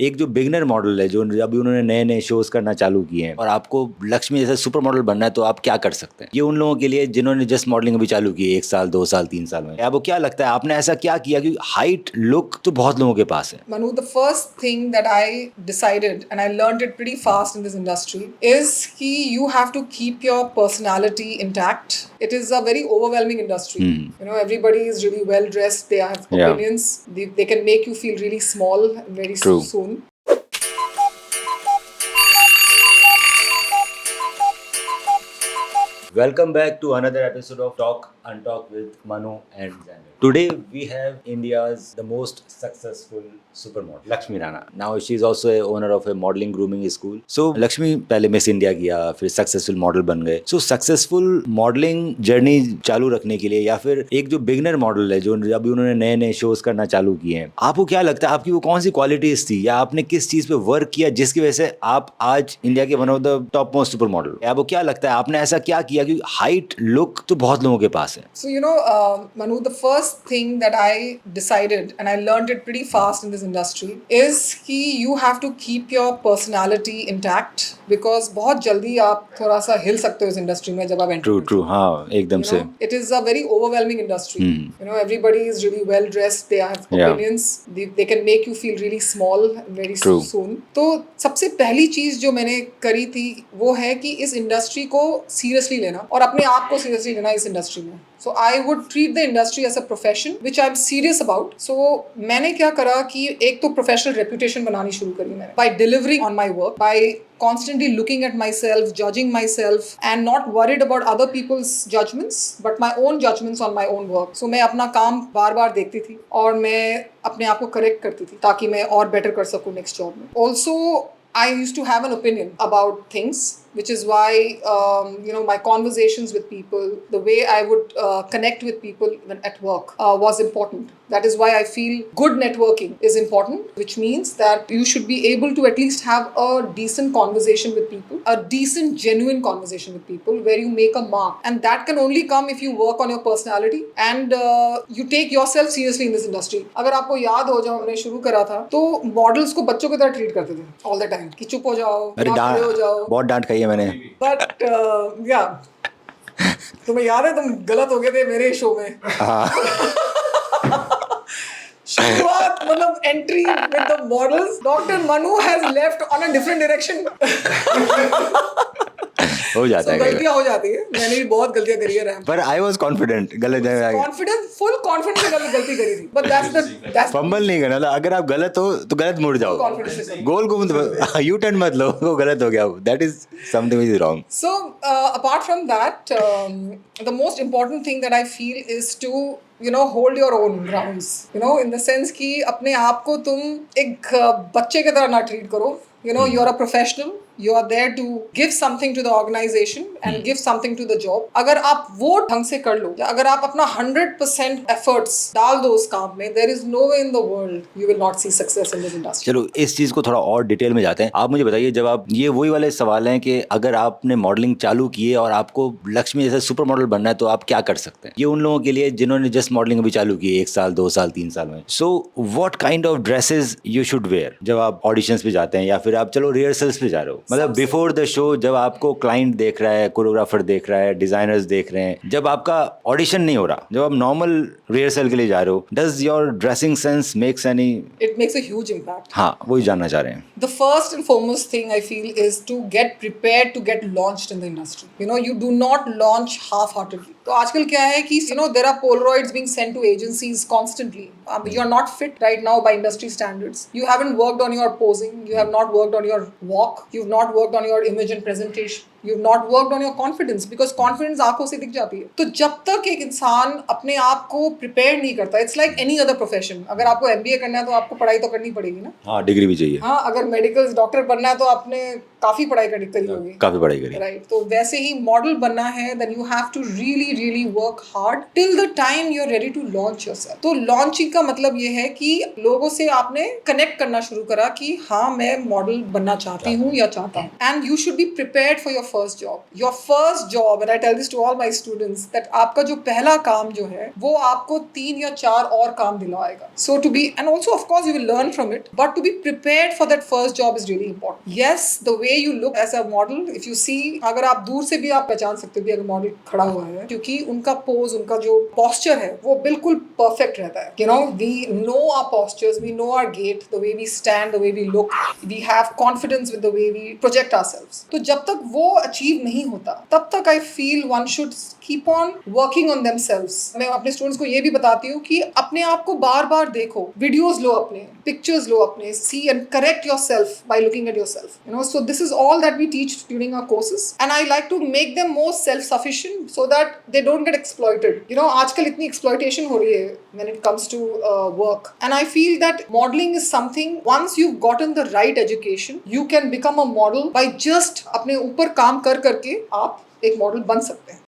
एक जो beginner model है, जो अभी उन्होंने नए नए शोज करना चालू किए हैं और आपको लक्ष्मी जैसे सुपर मॉडल बनना है तो आप क्या कर सकते हैं, ये उन लोगों के लिए जिन्होंने जस्ट मॉडलिंग अभी चालू की है 1 साल 2 साल 3 साल में। आपको क्या लगता है आपने ऐसा क्या किया कि हाइट लुक तो बहुत लोगों के पास है? Manu, the first thing that I decided, and I learned it pretty fast in this industry, is कि you have to keep your personality intact. It is a very overwhelming industry. You know, everybody is really well dressed. They have opinions. They can make you feel really small very soon. Welcome back to another episode of Talk and Talk with Manu and Zainab. Today we have India's the most successful supermodel, Lakshmi Rana. Now she is also a owner of a modeling grooming school. So Lakshmi पहले miss India किया, फिर successful model बन गए. So successful modelling journey चालू रखने के लिए या फिर एक जो बिगनर मॉडल है, जो अभी उन्होंने नए नए शोज करना चालू किए हैं, आपको क्या लगता है आपकी वो कौन सी क्वालिटीज थी या आपने किस चीज पे वर्क किया जिसकी वजह से आप आज इंडिया के one of the top most super model? आपको क्या लगता है आपने ऐसा क्या किया कि हाइट लुक तो बहुत लोगों के पास है? So you know, Manu, the first thing that I decided, and I learned it pretty fast in this industry, is कि you have to keep your personality intact because बहुत जल्दी आप थोड़ा सा हिल सकते हो इस इंडस्ट्री में जब आप एंटर ट्रू हाँ एकदम से. It is a very overwhelming industry. You know, everybody is really well dressed. They have opinions. They can make you feel really small very soon. तो सबसे पहली चीज जो मैंने करी थी वो है कि इस इंडस्ट्री को सीरियसली लेना और अपने आप को सीरियसली लेना इस इंडस्ट्री में. So I would treat the industry as a profession which I'm serious about. So मैंने क्या करा कि एक तो professional reputation बनानी शुरू करी मैंने by delivering on my work, by constantly looking at myself, judging myself and not worried about other people's judgments but my own judgments on my own work. So मैं अपना काम बार-बार देखती थी और मैं अपने आप को correct करती थी ताकि मैं और better कर सकूँ next job में. Also I used to have an opinion about things, which is why you know, my conversations with people, the way I would connect with people when at work was important. That is why I feel good networking is important, which means that you should be able to at least have a decent conversation with people, a decent genuine conversation with people where you make a mark, and that can only come if you work on your personality and you take yourself seriously in this industry. अगर आपको याद हो जब हमने शुरू करा था तो मॉडल्स को बच्चों की तरह ट्रीट करते थे all the time कि चुप हो जाओ, खड़े हो जाओ. बहुत डांट खाई है मैंने. But yeah, तुम्हें याद है तुम गलत हो गए थे मेरे शो में. शुरुआत मतलब entry with the models, doctor Manu has left on a different direction. हो जाता है, गलतियां हो जाती है. मैंने भी बहुत गलतियां करी है पर I was confident. Full confidence से गलती करी थी. बट दैट्स फंबल नहीं करना. अगर आप गलत हो तो गलत मुड़ जाओ, गोल घूम यू टर्न मत लो, वो गलत हो गया. That is something which is wrong. So apart from that, the most important thing that I feel is to, you know, hold your own grounds, you know, in the sense कि अपने आप को तुम एक बच्चे की तरह ना ट्रीट करो. You know, you're a professional. You are there to give something to the organization and give something to the job. अगर आप वो ढंग से कर लो, या अगर आप अपना 100% efforts डाल दो उस काम में, there is no way in the world you will not see success in this industry. चलो इस चीज को थोड़ा और डिटेल में जाते हैं. आप मुझे बताइए, जब आप ये वही वाले सवाल हैं कि अगर आपने मॉडलिंग चालू की है और आपको लक्ष्मी जैसे सुपर मॉडल बनना है तो आप क्या कर सकते हैं, ये उन लोगों के लिए जिन्होंने जस्ट मॉडलिंग अभी चालू की है 1 साल 2 साल 3 साल में. So what kind of dresses you should wear जब आप ऑडिशंस पे जाते हैं या फिर आप चलो रिहर्सल्स पे जा रहे हो, मतलब बिफोर द शो, जब आपको क्लाइंट देख रहा है, कोरियोग्राफर देख रहा है, डिजाइनर्स देख रहे हैं, जब आपका ऑडिशन नहीं हो रहा, जब आप नॉर्मल रिहर्सल के लिए जा रहे हो, does your dressing sense makes any? It makes a huge impact. हाँ, वही जानना चाह रहे हैं. The first and foremost thing I feel is to get prepared to get launched in the industry. You know, you do not launch half-heartedly. तो आजकल क्या है कि you know, there are Polaroids being sent to agencies constantly. You are not fit right now by industry standards. You haven't worked on your posing. You have not worked on your walk. You've not worked on your image and presentation. You've not worked on your confidence because confidence आंखों से दिख जाती है. तो जब तक एक इंसान अपने आप को प्रिपेयर नहीं करता, it's like any other profession. अगर आपको MBA करना है तो आपको पढ़ाई तो करनी पड़ेगी ना. हाँ, डिग्री भी चाहिए. हाँ, अगर मेडिकल डॉक्टर बनना है तो आपने काफी पढ़ाई करी होगी, काफी पढ़ाई करी। राइट। तो वैसे ही मॉडल बनना है, then you have to really really work hard till the time you are ready to launch yourself. तो लॉन्चिंग का मतलब ये है कि लोगों से आपने कनेक्ट करना शुरू करा कि हाँ मैं मॉडल बनना चाहती हूँ या चाहता हूँ, and you should be prepared for your first job. Your first job, and I tell this to all my students, that आपका जो पहला काम जो है वो आपको 3 या 4 और काम दिलाएगा। So to be, and also of course you will learn from it, but to be prepared for that first job is really important. Yes, the way you look as a model, if you see, अगर आप दूर से भी आप पहचान सकते हो भी अगर मॉडल खड़ा हुआ है, क्योंकि उनका पोज, उनका जो पॉस्चर है वो बिल्कुल परफेक्ट रहता है। You know, we know our postures, we know our gait, the way we stand, the way we look, we have confidence with the way we project ourselves. तो जब तक वो अचीव नहीं होता तब तक I feel one should keep on working on themselves. मैं अपने स्टूडेंट्स को ये भी बताती हूँ कि अपने आप को बार बार देखो, वीडियोस लो, अपने पिक्चर्स लो, अपने see and correct yourself by looking at yourself. You know, so this is all that we teach during our courses, and I like to make them more self-sufficient so that they don't get exploited. You know, आजकल इतनी exploitation हो रही है when it comes to work, and I feel that modeling is something, once you've gotten the right education, you can become a model by just अपने ऊपर काम कर करके आप एक मॉडल बन सकते हैं।